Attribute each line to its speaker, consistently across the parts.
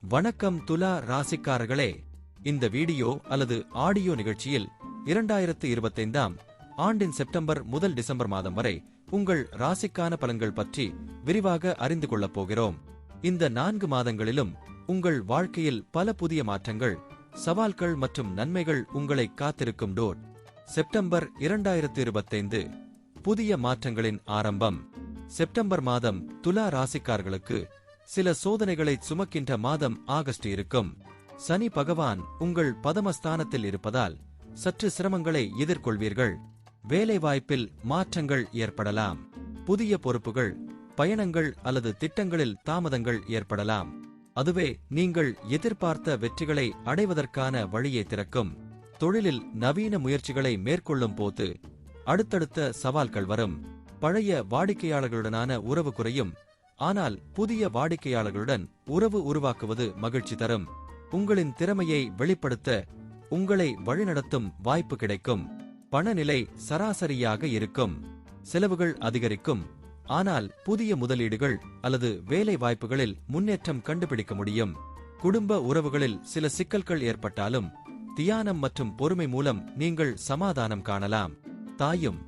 Speaker 1: வணக்கம் துலா ராசிக்காரர்களே. இந்த வீடியோ அல்லது ஆடியோ நிகழ்ச்சியில் 2025ஆம் ஆண்டின் செப்டம்பர் முதல் டிசம்பர் மாதம் வரை உங்கள் ராசிக்கான பலன்கள் பற்றி விரிவாக அறிந்து கொள்ளப் போகிறோம். இந்த 4 மாதங்களிலும் உங்கள் வாழ்க்கையில் பல புதிய மாற்றங்கள், சவால்கள் மற்றும் நன்மைகள் உங்களை காத்திருக்கும். செப்டம்பர் 2025 புதிய மாற்றங்களின் ஆரம்பம். செப்டம்பர் மாதம் துலா ராசிக்காரர்களுக்கு சில சோதனைகளை சுமக்கின்ற மாதம் ஆகஸ்ட் இருக்கும். சனி பகவான் உங்கள் பதமஸ்தானத்தில் இருப்பதால் சற்று சிரமங்களை எதிர்கொள்வீர்கள். வேலைவாய்ப்பில் மாற்றங்கள் ஏற்படலாம். புதிய பொறுப்புகள், பயணங்கள் அல்லது திட்டங்களில் தாமதங்கள் ஏற்படலாம். அதுவே நீங்கள் எதிர்பார்த்த வெற்றிகளை அடைவதற்கான வழியை திறக்கும். தொழிலில் நவீன முயற்சிகளை மேற்கொள்ளும் போது அடுத்தடுத்த சவால்கள் வரும். பழைய வாடிக்கையாளர்களுடனான உறவு குறையும். ஆனால் புதிய வாடிக்கையாளர்களுடன் உறவு உருவாக்குவது மகிழ்ச்சி தரும். உங்களின் திறமையை வெளிப்படுத்த உங்களை வழிநடத்தும் வாய்ப்பு கிடைக்கும். பணநிலை சராசரியாக இருக்கும். செலவுகள் அதிகரிக்கும். ஆனால் புதிய முதலீடுகள் அல்லது வேலை வாய்ப்புகளில் முன்னேற்றம் கண்டுபிடிக்க முடியும். குடும்ப உறவுகளில் சில சிக்கல்கள் ஏற்பட்டாலும் தியானம் மற்றும் பொறுமை மூலம் நீங்கள் சமாதானம் காணலாம். தாயும்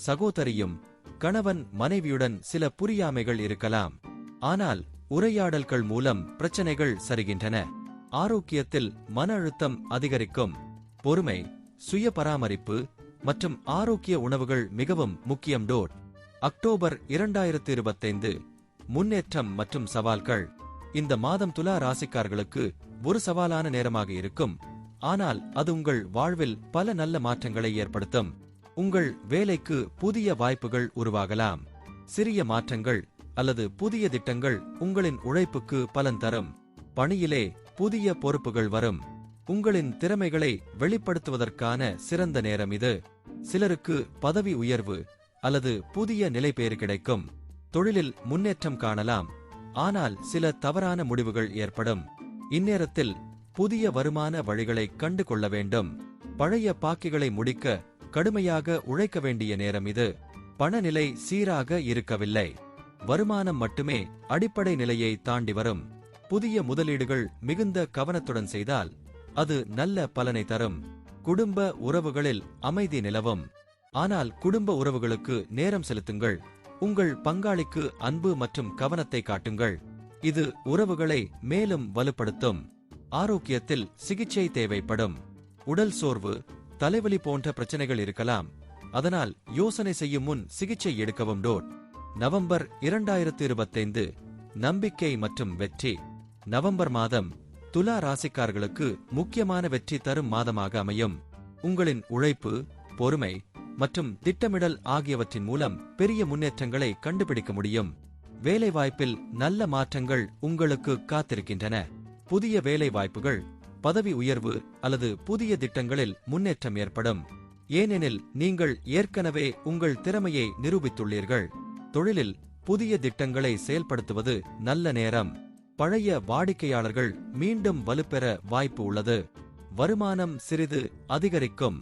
Speaker 1: சகோதரியும் கணவன் மனைவியுடன் சில புரியாமைகள் இருக்கலாம். ஆனால் உரையாடல்கள் மூலம் பிரச்சனைகள் சரிகின்றன. ஆரோக்கியத்தில் மன அழுத்தம் அதிகரிக்கும். பொறுமை, சுய பராமரிப்பு மற்றும் ஆரோக்கிய உணவுகள் மிகவும் முக்கியம். அக்டோபர் 2025 முன்னேற்றம் மற்றும் சவால்கள். இந்த மாதம் துலா ராசிக்காரர்களுக்கு ஒரு சவாலான நேரமாக இருக்கும். ஆனால் அது உங்கள் வாழ்வில் பல நல்ல மாற்றங்களை ஏற்படுத்தும். உங்கள் வேலைக்கு புதிய வாய்ப்புகள் உருவாகலாம். சிறிய மாற்றங்கள் அல்லது புதிய திட்டங்கள் உங்களின் உழைப்புக்கு பலன் தரும். பணியிலே புதிய பொறுப்புகள் வரும். உங்களின் திறமைகளை வெளிப்படுத்துவதற்கான சிறந்த நேரம் இது. சிலருக்கு பதவி உயர்வு அல்லது புதிய நிலைபேறு கிடைக்கும். தொழிலில் முன்னேற்றம் காணலாம். ஆனால் சில தவறான முடிவுகள் ஏற்படும். இந்நேரத்தில் புதிய வருமான வழிகளை கண்டு கொள்ள வேண்டும். பழைய பாக்கிகளை முடிக்க கடுமையாக உழைக்க வேண்டிய நேரம் இது. பணநிலை சீராக இருக்கவில்லை. வருமானம் மட்டுமே அடிப்படை நிலையை தாண்டி வரும். புதிய முதலீடுகள் மிகுந்த கவனத்துடன் செய்தால் அது நல்ல பலனை தரும். குடும்ப உறவுகளில் அமைதி நிலவும். ஆனால் குடும்ப உறவுகளுக்கு நேரம் செலுத்துங்கள். உங்கள் பங்காளிக்கு அன்பு மற்றும் கவனத்தை காட்டுங்கள். இது உறவுகளை மேலும் வலுப்படுத்தும். ஆரோக்கியத்தில் சிகிச்சை தேவைப்படும். உடல் சோர்வு, தலைவலி போன்ற பிரச்சனைகள் இருக்கலாம். அதனால் யோசனை செய்யும் முன் சிகிச்சை எடுக்கவும். நவம்பர் 2025 நம்பிக்கை மற்றும் வெற்றி. நவம்பர் மாதம் துலா ராசிக்காரர்களுக்கு முக்கியமான வெற்றி தரும் மாதமாக அமையும். உங்களின் உழைப்பு, பொறுமை மற்றும் திட்டமிடல் ஆகியவற்றின் மூலம் பெரிய முன்னேற்றங்களை கண்டுபிடிக்க முடியும். வேலைவாய்ப்பில் நல்ல மாற்றங்கள் உங்களுக்கு காத்திருக்கின்றன. புதிய வேலை வாய்ப்புகள், பதவி உயர்வு அல்லது புதிய திட்டங்களில் முன்னேற்றம் ஏற்படும். ஏனெனில் நீங்கள் ஏற்கனவே உங்கள் திறமையை நிரூபித்துள்ளீர்கள். தொழிலில் புதிய திட்டங்களை செயல்படுத்துவது நல்ல நேரம். பழைய வாடிக்கையாளர்கள் மீண்டும் வலுப்பெற வாய்ப்பு உள்ளது. வருமானம் சிறிது அதிகரிக்கும்.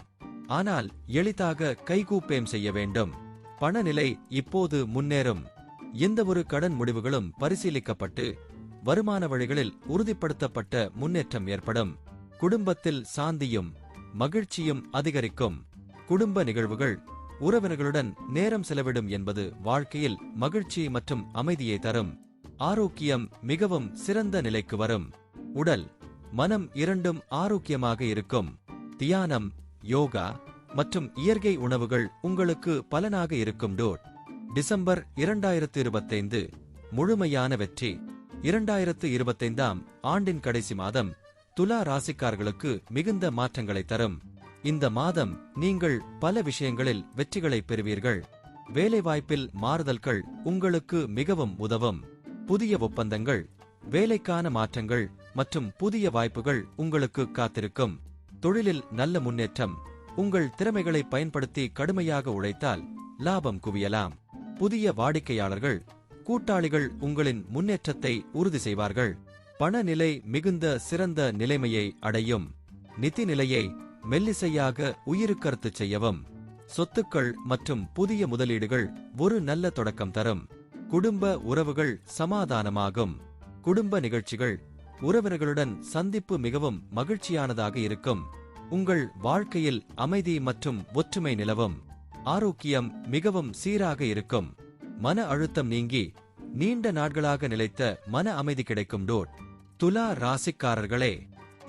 Speaker 1: ஆனால் எளிதாக கைகூப்பேம் செய்ய வேண்டும். பணநிலை இப்போது முன்னேறும். எந்தவொரு கடன் முடிவுகளும் பரிசீலிக்கப்பட்டு வருமான வழிகளில் உறுதிப்படுத்தப்பட்ட முன்னேற்றம் ஏற்படும். குடும்பத்தில் சாந்தியும் மகிழ்ச்சியும் அதிகரிக்கும். குடும்ப நிகழ்வுகள், உறவினர்களுடன் நேரம் செலவிடும் என்பது வாழ்க்கையில் மகிழ்ச்சி மற்றும் அமைதியை தரும். ஆரோக்கியம் மிகவும் சிறந்த நிலைக்கு வரும். உடல், மனம் இரண்டும் ஆரோக்கியமாக இருக்கும். தியானம், யோகா மற்றும் இயற்கை உணவுகள் உங்களுக்கு பலனாக இருக்கும். டிசம்பர் 2025 முழுமையான வெற்றி. 2025ஆம் ஆண்டின் கடைசி மாதம் துலா ராசிக்காரர்களுக்கு மிகுந்த மாற்றங்களை தரும். இந்த மாதம் நீங்கள் பல விஷயங்களில் வெற்றிகளை பெறுவீர்கள். வேலைவாய்ப்பில் மாறுதல்கள் உங்களுக்கு மிகவும் உதவும். புதிய ஒப்பந்தங்கள், வேலைக்கான மாற்றங்கள் மற்றும் புதிய வாய்ப்புகள் உங்களுக்கு காத்திருக்கும். தொழிலில் நல்ல முன்னேற்றம். உங்கள் திறமைகளை பயன்படுத்தி கடுமையாக உழைத்தால் லாபம் குவியலாம். புதிய வாடிக்கையாளர்கள், கூட்டாளிகள் உங்களின் முன்னேற்றத்தை உறுதி செய்வார்கள். பணநிலை மிகுந்த சிறந்த நிலைமையை அடையும். நிதி நிலையை மெல்லிசையாக உயிருக்கருத்து செய்யவும். சொத்துக்கள் மற்றும் புதிய முதலீடுகள் ஒரு நல்ல தொடக்கம் தரும். குடும்ப உறவுகள் சமாதானமாகும். குடும்ப நிகழ்ச்சிகள், உறவினர்களுடன் சந்திப்பு மிகவும் மகிழ்ச்சியானதாக இருக்கும். உங்கள் வாழ்க்கையில் அமைதி மற்றும் ஒற்றுமை நிலவும். ஆரோக்கியம் மிகவும் சீராக இருக்கும். மன அழுத்தம் நீங்கி நீண்ட நாட்களாக நிலைத்த மன அமைதி கிடைக்கும். துலா ராசிக்காரர்களே,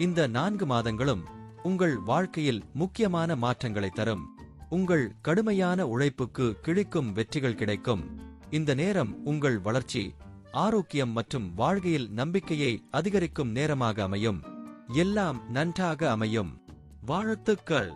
Speaker 1: இந்த 4 மாதங்களும் உங்கள் வாழ்க்கையில் முக்கியமான மாற்றங்களை தரும். உங்கள் கடுமையான உழைப்புக்கு கிழிக்கும் வெற்றிகள் கிடைக்கும். இந்த நேரம் உங்கள் வளர்ச்சி, ஆரோக்கியம் மற்றும் வாழ்க்கையில் நம்பிக்கையை அதிகரிக்கும் நேரமாக அமையும். எல்லாம் நன்றாக அமையும். வாழ்த்துக்கள்.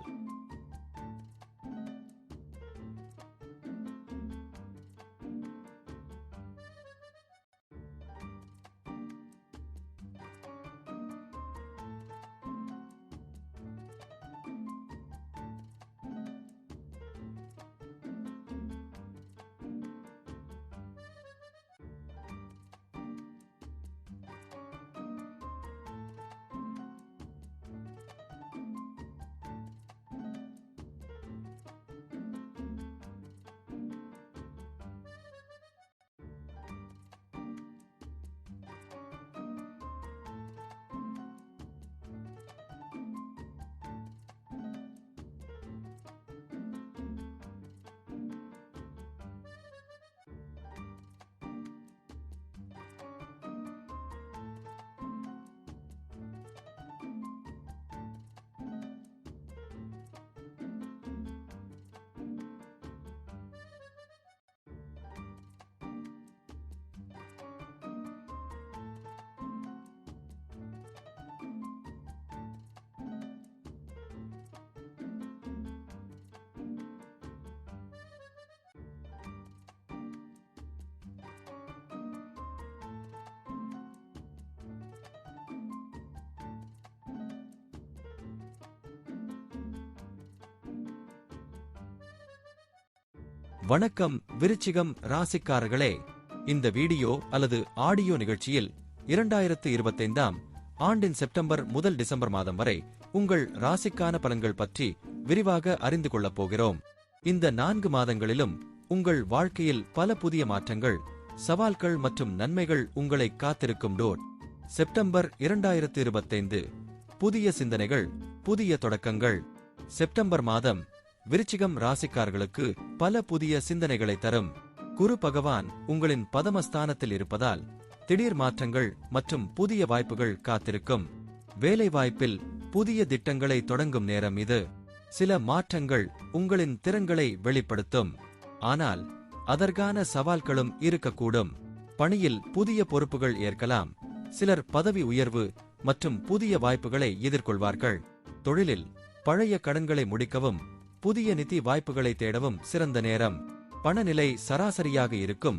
Speaker 1: வணக்கம் விருச்சிகம் ராசிக்காரர்களே, இந்த வீடியோ அல்லது ஆடியோ நிகழ்ச்சியில் 2025ஆம் ஆண்டின் செப்டம்பர் முதல் டிசம்பர் மாதம் வரை உங்கள் ராசிக்கான பலன்கள் பற்றி விரிவாக அறிந்து கொள்ளப் போகிறோம். இந்த 4 மாதங்களிலும் உங்கள் வாழ்க்கையில் பல புதிய மாற்றங்கள், சவால்கள் மற்றும் நன்மைகள் உங்களை காத்திருக்கும். செப்டம்பர் 2025 புதிய சிந்தனைகள், புதிய தொடக்கங்கள். செப்டம்பர் மாதம் விருச்சிகம் ராசிக்காரர்களுக்கு பல புதிய சிந்தனைகளை தரும். குரு பகவான் உங்களின் பதமஸ்தானத்தில் இருப்பதால் திடீர் மாற்றங்கள் மற்றும் புதிய வாய்ப்புகள் காத்திருக்கும். வேலை வாய்ப்பில் புதிய திட்டங்களை தொடங்கும் நேரம் இது. சில மாற்றங்கள் உங்களின் திறன்களை வெளிப்படுத்தும், ஆனால் அதற்கான சவால்களும் இருக்கக்கூடும். பணியில் புதிய பொறுப்புகள் ஏற்கலாம். சிலர் பதவி உயர்வு மற்றும் புதிய வாய்ப்புகளை எதிர்கொள்வார்கள். தொழிலில் பழைய கடன்களை முடிக்கவும் புதிய நிதி வாய்ப்புகளை தேடவும் சிறந்த நேரம். பணநிலை சராசரியாக இருக்கும்,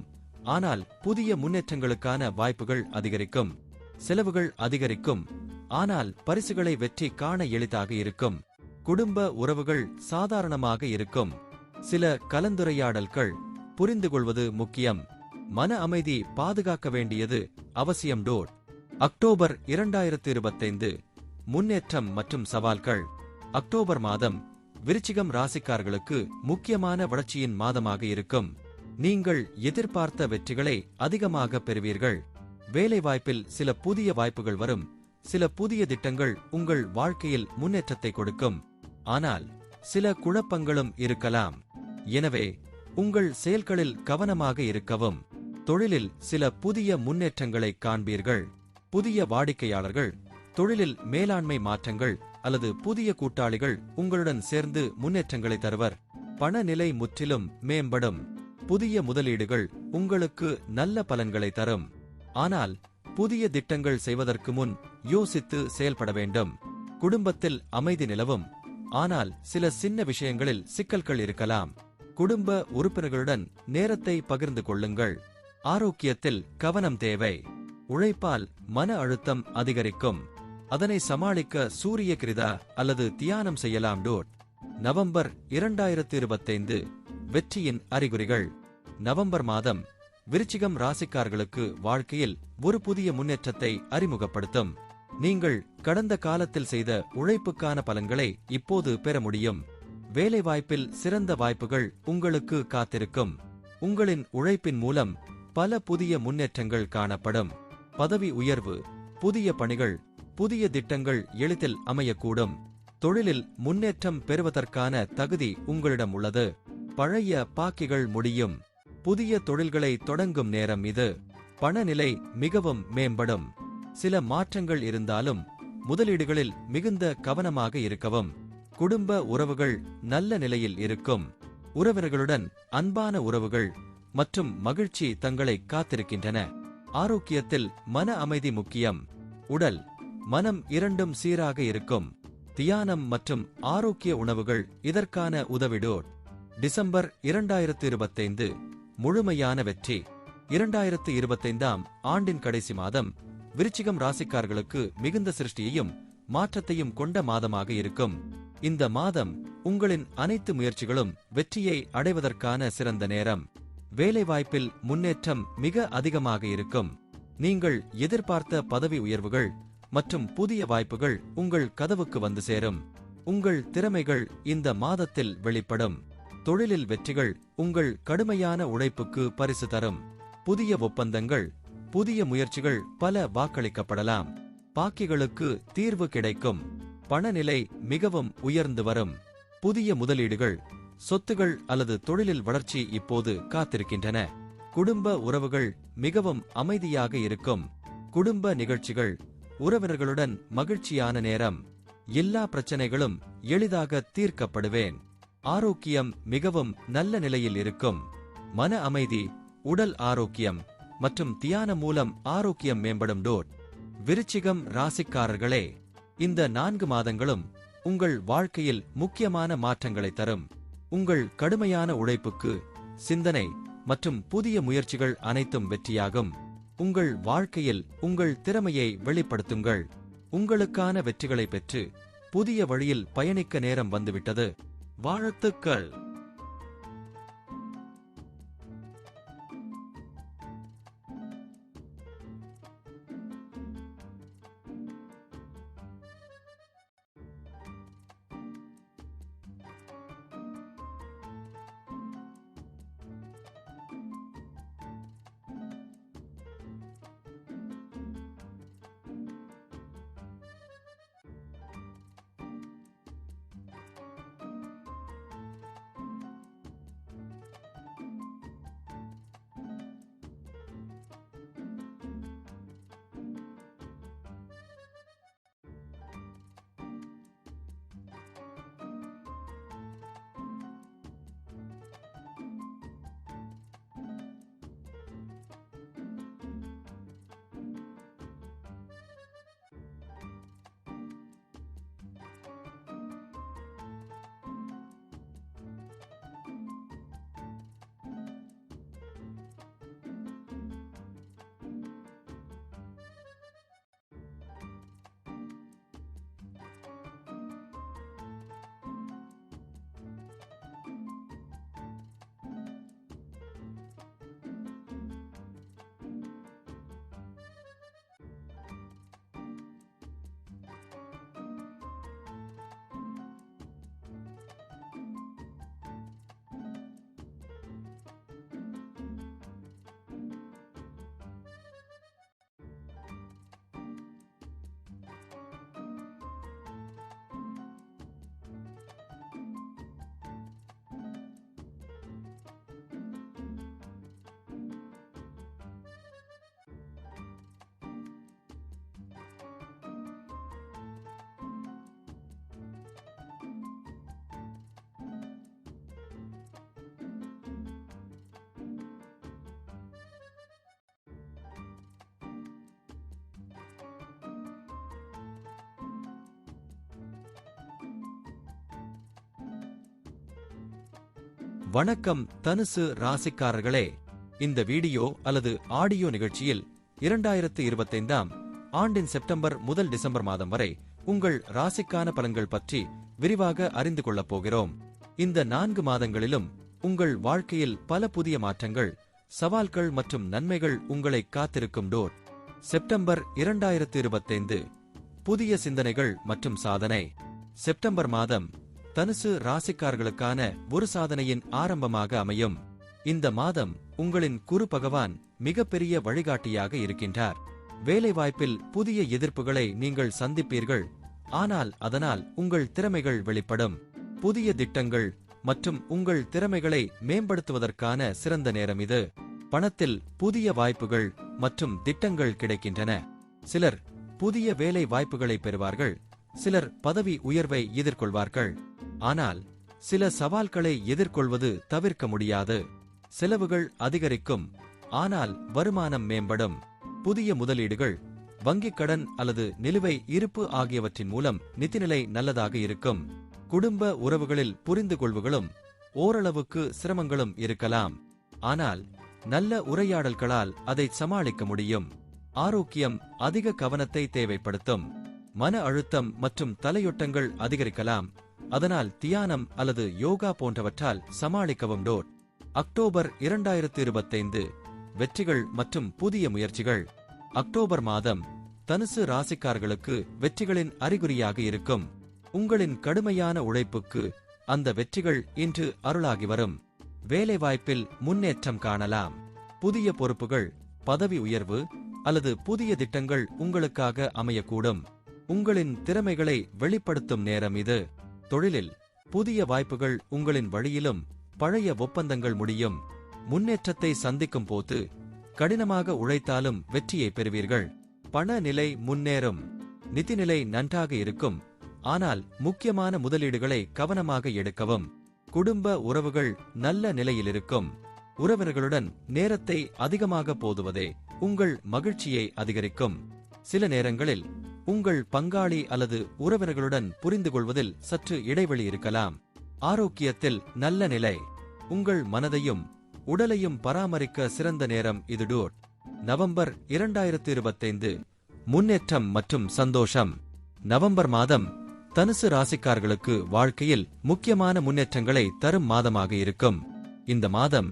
Speaker 1: ஆனால் புதிய முன்னேற்றங்களுக்கான வாய்ப்புகள் அதிகரிக்கும். செலவுகள் அதிகரிக்கும், ஆனால் பரிசுகளை வெற்றி காண எளிதாக இருக்கும். குடும்ப உறவுகள் சாதாரணமாக இருக்கும். சில கலந்துரையாடல்கள் புரிந்துகொள்வது முக்கியம். மன அமைதி பாதுகாக்க வேண்டியது அவசியம். அக்டோபர் 2025 முன்னேற்றம் மற்றும் சவால்கள். அக்டோபர் மாதம் விருச்சிகம் ராசிக்காரர்களுக்கு முக்கியமான வளர்ச்சியின் மாதமாக இருக்கும். நீங்கள் எதிர்பார்த்த வெற்றிகளை அதிகமாக பெறுவீர்கள். வேலைவாய்ப்பில் சில புதிய வாய்ப்புகள் வரும். சில புதிய திட்டங்கள் உங்கள் வாழ்க்கையில் முன்னேற்றத்தை கொடுக்கும், ஆனால் சில குழப்பங்களும் இருக்கலாம். எனவே உங்கள் செயல்களில் கவனமாக இருக்கவும். தொழிலில் சில புதிய முன்னேற்றங்களை காண்பீர்கள். புதிய வாடிக்கையாளர்கள், தொழிலில் மேலாண்மை மாற்றங்கள் அல்லது புதிய கூட்டாளிகள் உங்களுடன் சேர்ந்து முன்னேற்றங்களை தருவர். பணநிலை முற்றிலும் மேம்படும். புதிய முதலீடுகள் உங்களுக்கு நல்ல பலன்களை தரும், ஆனால் புதிய திட்டங்கள் செய்வதற்கு முன் யோசித்து செயல்பட வேண்டும். குடும்பத்தில் அமைதி நிலவும், ஆனால் சில சின்ன விஷயங்களில் சிக்கல்கள் இருக்கலாம். குடும்ப உறுப்பினர்களுடன் நேரத்தை பகிர்ந்து கொள்ளுங்கள். ஆரோக்கியத்தில் கவனம் தேவை. உழைப்பால் மன அழுத்தம் அதிகரிக்கும். அதனை சமாளிக்க சூரிய கிரிதா அல்லது தியானம் செய்யலாம். நவம்பர் 2025 வெற்றியின் அறிகுறிகள். நவம்பர் மாதம் விருச்சிகம் ராசிக்காரர்களுக்கு வாழ்க்கையில் ஒரு புதிய முன்னேற்றத்தை அறிமுகப்படுத்தும். நீங்கள் கடந்த காலத்தில் செய்த உழைப்புக்கான பலன்களை இப்போது பெற முடியும். வேலைவாய்ப்பில் சிறந்த வாய்ப்புகள் உங்களுக்கு காத்திருக்கும். உங்களின் உழைப்பின் மூலம் பல புதிய முன்னேற்றங்கள் காணப்படும். பதவி உயர்வு, புதிய பணிகள், புதிய திட்டங்கள் எளிதில் அமையக்கூடும். தொழிலில் முன்னேற்றம் பெறுவதற்கான தகுதி உங்களிடம் உள்ளது. பழைய பாக்கிகள் முடியும். புதிய தொழில்களை தொடங்கும் நேரம் இது. பணநிலை மிகவும் மேம்படும். சில மாற்றங்கள் இருந்தாலும் முதலீடுகளில் மிகுந்த கவனமாக இருக்கவும். குடும்ப உறவுகள் நல்ல நிலையில் இருக்கும். உறவினர்களுடன் அன்பான உறவுகள் மற்றும் மகிழ்ச்சி தங்களை காத்திருக்கின்றன. ஆரோக்கியத்தில் மன அமைதி முக்கியம். உடல், மனம் இரண்டும் சீராக இருக்கும். தியானம் மற்றும் ஆரோக்கிய உணவுகள் இதற்கான உதவிடோர். டிசம்பர் 2025 முழுமையான வெற்றி. 2025ஆம் ஆண்டின் கடைசி மாதம் விருச்சிகம் ராசிக்காரர்களுக்கு மிகுந்த சிருஷ்டியையும் மாற்றத்தையும் கொண்ட மாதமாக இருக்கும். இந்த மாதம் உங்களின் அனைத்து முயற்சிகளும் வெற்றியை அடைவதற்கான சிறந்த நேரம். வேலைவாய்ப்பில் முன்னேற்றம் மிக அதிகமாக இருக்கும். நீங்கள் எதிர்பார்த்த பதவி உயர்வுகள் மற்றும் புதிய வாய்ப்புகள் உங்கள் கதவுக்கு வந்து சேரும். உங்கள் திறமைகள் இந்த மாதத்தில் வெளிப்படும். தொழிலில் வெற்றிகள் உங்கள் கடுமையான உழைப்புக்கு பரிசு தரும். புதிய ஒப்பந்தங்கள், புதிய முயற்சிகள் பல வாக்களிக்கப்படலாம். பாக்கிகளுக்கு தீர்வு கிடைக்கும். பணநிலை மிகவும் உயர்ந்து வரும். புதிய முதலீடுகள், சொத்துகள் அல்லது தொழிலில் வளர்ச்சி இப்போது காத்திருக்கின்றன. குடும்ப உறவுகள் மிகவும் அமைதியாக இருக்கும். குடும்ப நிகழ்ச்சிகள், உறவினர்களுடன் மகிழ்ச்சியான நேரம். எல்லா பிரச்சனைகளும் எளிதாக தீர்க்கப்படுவேன். ஆரோக்கியம் மிகவும் நல்ல நிலையில் இருக்கும். மன அமைதி, உடல் ஆரோக்கியம் மற்றும் தியானம் மூலம் ஆரோக்கியம் மேம்படும். டோட். விருச்சிகம் ராசிக்காரர்களே, இந்த 4 மாதங்களும் உங்கள் வாழ்க்கையில் முக்கியமான மாற்றங்களை தரும். உங்கள் கடுமையான உழைப்புக்கு, சிந்தனை மற்றும் புதிய முயற்சிகள் அனைத்தும் வெற்றியாகும். உங்கள் வாழ்க்கையில் உங்கள் திறமையை வெளிப்படுத்துங்கள். உங்களுக்கான வெற்றிகளை பெற்று புதிய வழியில் பயணிக்க நேரம் வந்துவிட்டது. வாழ்த்துக்கள். வணக்கம் தனுசு ராசிக்காரர்களே, இந்த வீடியோ அல்லது ஆடியோ நிகழ்ச்சியில் 2025ஆம் ஆண்டின் செப்டம்பர் முதல் டிசம்பர் மாதம் வரை உங்கள் ராசிக்கான பலன்கள் பற்றி விரிவாக அறிந்து கொள்ளப் போகிறோம். இந்த 4 மாதங்களிலும் உங்கள் வாழ்க்கையில் பல புதிய மாற்றங்கள், சவால்கள் மற்றும் நன்மைகள் உங்களை காத்திருக்கும். டோட். செப்டம்பர் 2025 புதிய சிந்தனைகள் மற்றும் சாதனை. செப்டம்பர் மாதம் தனுசு ராசிக்காரர்களுக்கான ஒரு சாதனையின் ஆரம்பமாக அமையும். இந்த மாதம் உங்களின் குரு பகவான் மிகப்பெரிய வழிகாட்டியாக இருக்கின்றார். வேலைவாய்ப்பில் புதிய எதிர்ப்புகளை நீங்கள் சந்திப்பீர்கள், ஆனால் அதனால் உங்கள் திறமைகள் வெளிப்படும். புதிய திட்டங்கள் மற்றும் உங்கள் திறமைகளை மேம்படுத்துவதற்கான சிறந்த நேரம் இது. பணத்தில் புதிய வாய்ப்புகள் மற்றும் திட்டங்கள் கிடைக்கின்றன. சிலர் புதிய வேலை வாய்ப்புகளை பெறுவார்கள், சிலர் பதவி உயர்வை எதிர்கொள்வார்கள். ஆனால் சில சவால்களை எதிர்கொள்வது தவிர்க்க முடியாது. செலவுகள் அதிகரிக்கும், ஆனால் வருமானம் மேம்படும். புதிய முதலீடுகள், வங்கிக் கடன் அல்லது நிலுவை இருப்பு ஆகியவற்றின் மூலம் நிதிநிலை நல்லதாக இருக்கும். குடும்ப உறவுகளில் புரிந்துகொள்வுகளும் ஓரளவுக்கு சிரமங்களும் இருக்கலாம், ஆனால் நல்ல உரையாடல்களால் அதை சமாளிக்க முடியும். ஆரோக்கியம் அதிக கவனத்தை தேவைப்படுத்தும். மன அழுத்தம் மற்றும் தலையொட்டங்கள் அதிகரிக்கலாம், அதனால் தியானம் அல்லது யோகா போன்றவற்றால் சமாளிக்கவும். அக்டோபர் 2025 வெற்றிகள் மற்றும் புதிய முயற்சிகள். அக்டோபர் மாதம் தனுசு ராசிக்காரர்களுக்கு வெற்றிகளின் அறிகுறியாக இருக்கும். உங்களின் கடுமையான உழைப்புக்கு அந்த வெற்றிகள் இன்று அருளாகி வரும். வேலைவாய்ப்பில் முன்னேற்றம் காணலாம். புதிய பொறுப்புகள், பதவி உயர்வு அல்லது புதிய திட்டங்கள் உங்களுக்காக அமையக்கூடும். உங்களின் திறமைகளை வெளிப்படுத்தும் நேரம் இது. தொழிலில் புதிய வாய்ப்புகள் உங்களின் வழியிலும் பழைய ஒப்பந்தங்கள் முடியும். முன்னேற்றத்தை சந்திக்கும் போது கடினமாக உழைத்தாலும் வெற்றியை பெறுவீர்கள். பண நிலை முன்னேறும். நிதிநிலை நன்றாக இருக்கும், ஆனால் முக்கியமான முதலீடுகளை கவனமாக எடுக்கவும். குடும்ப உறவுகள் நல்ல நிலையில் இருக்கும். உறவினர்களுடன் நேரத்தை அதிகமாக போதுவதே உங்கள் மகிழ்ச்சியை அதிகரிக்கும். சில நேரங்களில் உங்கள் பங்காளி அல்லது உறவினர்களுடன் புரிந்துகொள்வதில் சற்று இடைவெளி இருக்கலாம். ஆரோக்கியத்தில் நல்ல நிலை. உங்கள் மனதையும் உடலையும் பராமரிக்க சிறந்த நேரம் இது. நவம்பர் 2025 முன்னேற்றம் மற்றும் சந்தோஷம். நவம்பர் மாதம் தனுசு ராசிக்காரர்களுக்கு வாழ்க்கையில் முக்கியமான முன்னேற்றங்களை தரும் மாதமாக இருக்கும். இந்த மாதம்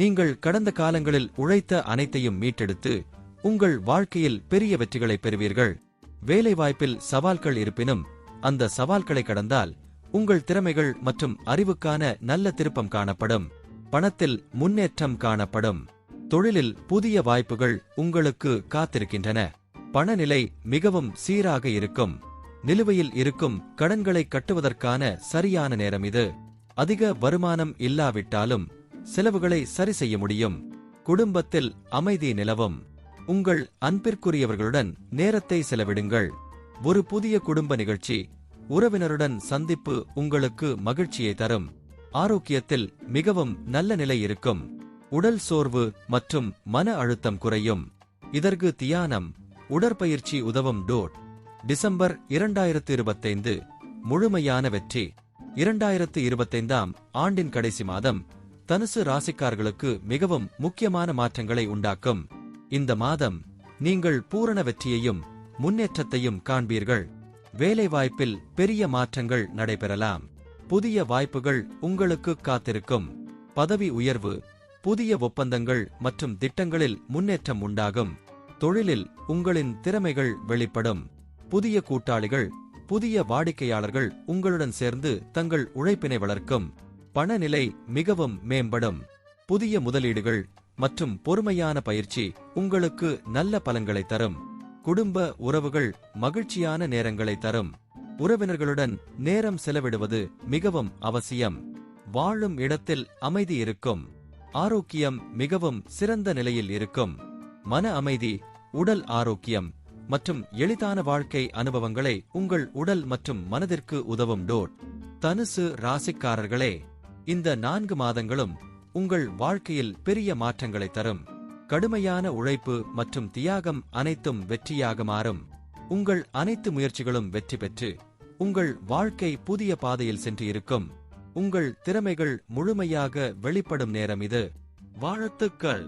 Speaker 1: நீங்கள் கடந்த காலங்களில் உழைத்த அனைத்தையும் மீட்டெடுத்து உங்கள் வாழ்க்கையில் பெரிய வெற்றிகளை பெறுவீர்கள். வேலைவாய்ப்பில் சவால்கள் இருப்பினும் அந்த சவால்களை கடந்தால் உங்கள் திறமைகள் மற்றும் அறிவுக்கான நல்ல திருப்பம் காணப்படும். பணத்தில் முன்னேற்றம் காணப்படும். தொழிலில் புதிய வாய்ப்புகள் உங்களுக்கு காத்திருக்கின்றன. பணநிலை மிகவும் சீராக இருக்கும். நிலுவையில் இருக்கும் கடன்களை கட்டுவதற்கான சரியான நேரம் இது. அதிக வருமானம் இல்லாவிட்டாலும் செலவுகளை சரி செய்ய முடியும். குடும்பத்தில் அமைதி நிலவும். உங்கள் அன்பிற்குரியவர்களுடன் நேரத்தை செலவிடுங்கள். ஒரு புதிய குடும்ப நிகழ்ச்சி, உறவினருடன் சந்திப்பு உங்களுக்கு மகிழ்ச்சியை தரும். ஆரோக்கியத்தில் மிகவும் நல்ல நிலை இருக்கும். உடல் சோர்வு மற்றும் மன அழுத்தம் குறையும். இதற்கு தியானம், உடற்பயிற்சி உதவும். டிசம்பர் 2025 முழுமையான வெற்றி. 2025ஆம் ஆண்டின் கடைசி மாதம் தனுசு ராசிக்காரர்களுக்கு மிகவும் முக்கியமான மாற்றங்களை உண்டாக்கும். இந்த மாதம் நீங்கள் பூரண வெற்றியையும் முன்னேற்றத்தையும் காண்பீர்கள். வேலைவாய்ப்பில் பெரிய மாற்றங்கள் நடைபெறலாம். புதிய வாய்ப்புகள் உங்களுக்கு காத்திருக்கும். பதவி உயர்வு, புதிய ஒப்பந்தங்கள் மற்றும் திட்டங்களில் முன்னேற்றம் உண்டாகும். தொழிலில் உங்களின் திறமைகள் வெளிப்படும். புதிய கூட்டாளிகள், புதிய வாடிக்கையாளர்கள் உங்களுடன் சேர்ந்து தங்கள் உழைப்பினை வளர்க்கும். பணநிலை மிகவும் மேம்படும். புதிய முதலீடுகள் மற்றும் பொறுமையான பயிற்சி உங்களுக்கு நல்ல பலன்களை தரும். குடும்ப உறவுகள் மகிழ்ச்சியான நேரங்களை தரும். உறவினர்களுடன் நேரம் செலவிடுவது மிகவும் அவசியம். வாழும் இடத்தில் அமைதி இருக்கும். ஆரோக்கியம் மிகவும் சிறந்த நிலையில் இருக்கும். மன அமைதி, உடல் ஆரோக்கியம் மற்றும் எளிதான வாழ்க்கை அனுபவங்களை உங்கள் உடல் மற்றும் மனதிற்கு உதவும். தனுசு ராசிக்காரர்களே, இந்த 4 மாதங்களும் உங்கள் வாழ்க்கையில் பெரிய மாற்றங்களை தரும். கடுமையான உழைப்பு மற்றும் தியாகம் அனைத்தும் வெற்றியாக மாறும். உங்கள் அனைத்து முயற்சிகளும் வெற்றி பெற்று உங்கள் வாழ்க்கை புதிய பாதையில் சென்று இருக்கும். உங்கள் திறமைகள் முழுமையாக வெளிப்படும் நேரம் இது. வாழ்த்துக்கள்.